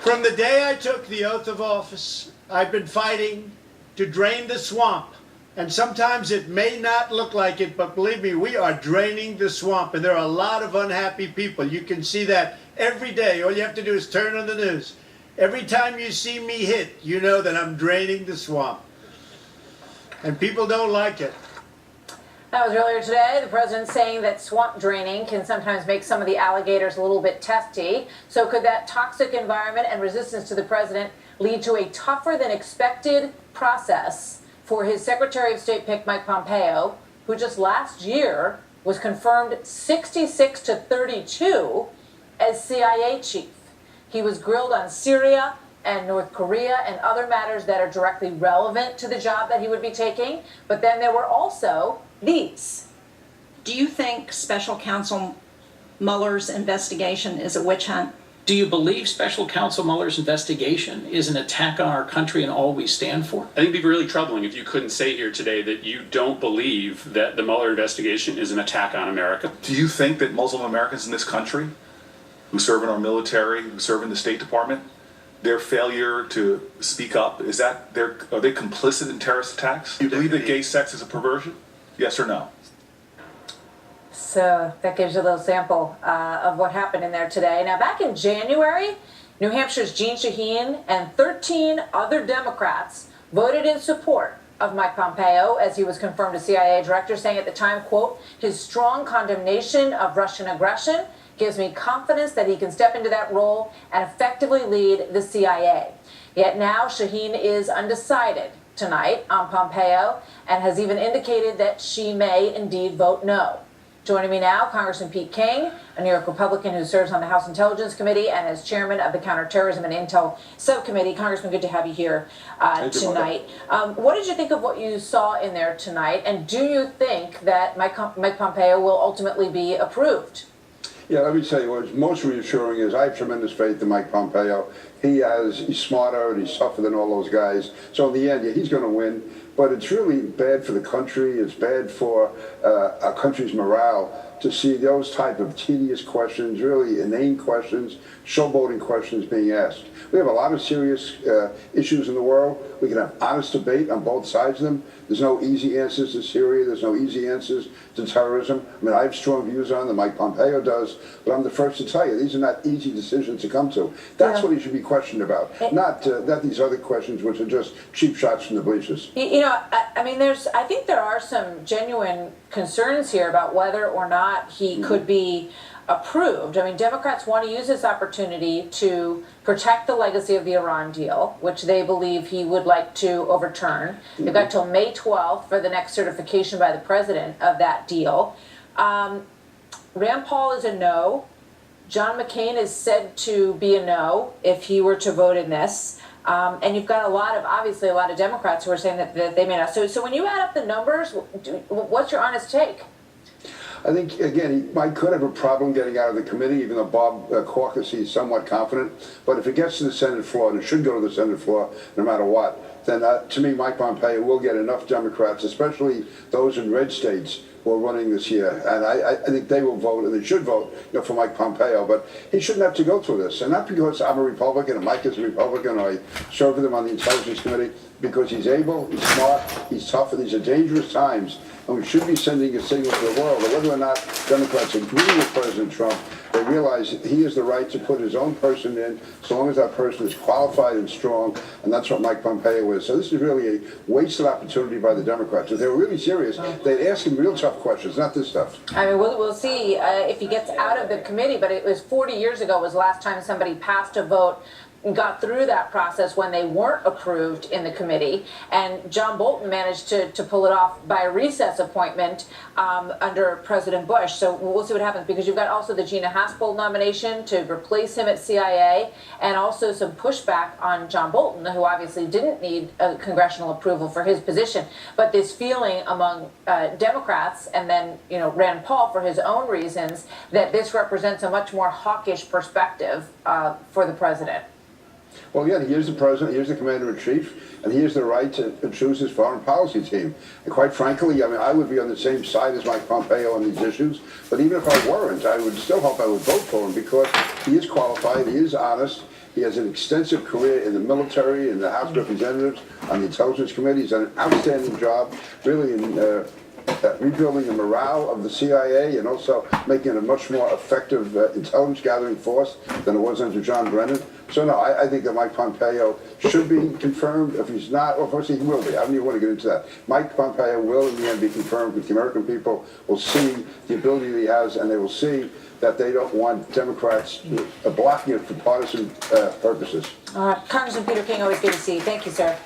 From the day I took the oath of office, I've been fighting to drain the swamp. And sometimes it may not look like it, but believe me, we are draining the swamp. And there are a lot of unhappy people. You can see that every day. All you have to do is turn on the news. Every time you see me hit, you know that I'm draining the swamp. And people don't like it. That was earlier today, the president saying that swamp draining can sometimes make some of the alligators a little bit testy. So could that toxic environment and resistance to the president lead to a tougher than expected process for his Secretary of State pick, Mike Pompeo, who just last year was confirmed 66-32 as CIA chief? He was grilled on Syria and North Korea and other matters that are directly relevant to the job that he would be taking. But then there were also these. Do you think Special Counsel Mueller's investigation is a witch hunt? Do you believe Special Counsel Mueller's investigation is an attack on our country and all we stand for? I think it'd be really troubling if you couldn't say here today that you don't believe that the Mueller investigation is an attack on America. Do you think that Muslim Americans in this country who serve in our military, who serve in the State Department, their failure to speak up, are they complicit in terrorist attacks? Do you believe that gay sex is a perversion? Yes or no? So that gives you a little sample of what happened in there today. Now, back in January, New Hampshire's Jeanne Shaheen and 13 other Democrats voted in support of Mike Pompeo as he was confirmed as CIA director, saying at the time, quote, his strong condemnation of Russian aggression gives me confidence that he can step into that role and effectively lead the CIA. Yet now Shaheen is undecided tonight on Pompeo and has even indicated that she may indeed vote no. Joining me now, Congressman Pete King, a New York Republican who serves on the House Intelligence Committee and is chairman of the Counterterrorism and Intel Subcommittee. Congressman, good to have you here tonight. What did you think of what you saw in there tonight? And do you think that Mike Pompeo will ultimately be approved? Yeah, let me tell you what's most reassuring is I have tremendous faith in Mike Pompeo. He's smarter and he's tougher than all those guys. So in the end, yeah, he's going to win. But it's really bad for the country. It's bad for our country's morale to see those type of tedious questions, really inane questions, showboating questions being asked. We have a lot of serious issues in the world. We can have honest debate on both sides of them. There's no easy answers to Syria. There's no easy answers to terrorism. I mean, I have strong views on them, Mike Pompeo does, but I'm the first to tell you, these are not easy decisions to come to. That's what he should be questioned about, not these other questions which are just cheap shots from the bleachers. You know, I mean, I think there are some genuine concerns here about whether or not he could be approved. I mean, Democrats want to use this opportunity to protect the legacy of the Iran deal, which they believe he would like to overturn. They've got till May 12th for the next certification by the president of that deal. Rand Paul is a no. John McCain is said to be a no if he were to vote in this. And you've got obviously a lot of Democrats who are saying that they may not. So when you add up the numbers, what's your honest take? I think, again, he could have a problem getting out of the committee, even though Bob Corker seems somewhat confident. But if it gets to the Senate floor, and it should go to the Senate floor no matter what, then to me, Mike Pompeo will get enough Democrats, especially those in red states who are running this year. And I think they will vote, and they should vote for Mike Pompeo. But he shouldn't have to go through this. And not because I'm a Republican and Mike is a Republican or I serve with him on the Intelligence Committee, because he's able, he's smart, he's tough, and these are dangerous times. And we should be sending a signal to the world that whether or not Democrats agree with President Trump, they realize he has the right to put his own person in, so long as that person is qualified and strong, and that's what Mike Pompeo is. So this is really a wasted opportunity by the Democrats. If they were really serious, they'd ask him real tough questions, not this stuff. I mean, we'll see if he gets out of the committee, but it was 40 years ago was the last time somebody passed a vote and got through that process when they weren't approved in the committee. And John Bolton managed to pull it off by a recess appointment under President Bush. So we'll see what happens, because you've got also the Gina Haspel nomination to replace him at CIA, and also some pushback on John Bolton, who obviously didn't need congressional approval for his position. But this feeling among Democrats, and then Rand Paul for his own reasons, that this represents a much more hawkish perspective for the president. Well, again, he is the president, he is the commander-in-chief, and he has the right to choose his foreign policy team. And quite frankly, I mean, I would be on the same side as Mike Pompeo on these issues, but even if I weren't, I would still hope I would vote for him, because he is qualified, he is honest, He has an extensive career in the military, in the House of Representatives, on the Intelligence Committee. He's done an outstanding job, really, in rebuilding the morale of the CIA and also making it a much more effective intelligence gathering force than it was under John Brennan. So no, I think that Mike Pompeo should be confirmed. If he's not, well, of course he will be. I don't even want to get into that. Mike Pompeo will in the end be confirmed, but the American people will see the ability that he has, and they will see that they don't want Democrats blocking it for partisan purposes. Congressman Peter King, always good to see you. Thank you, sir.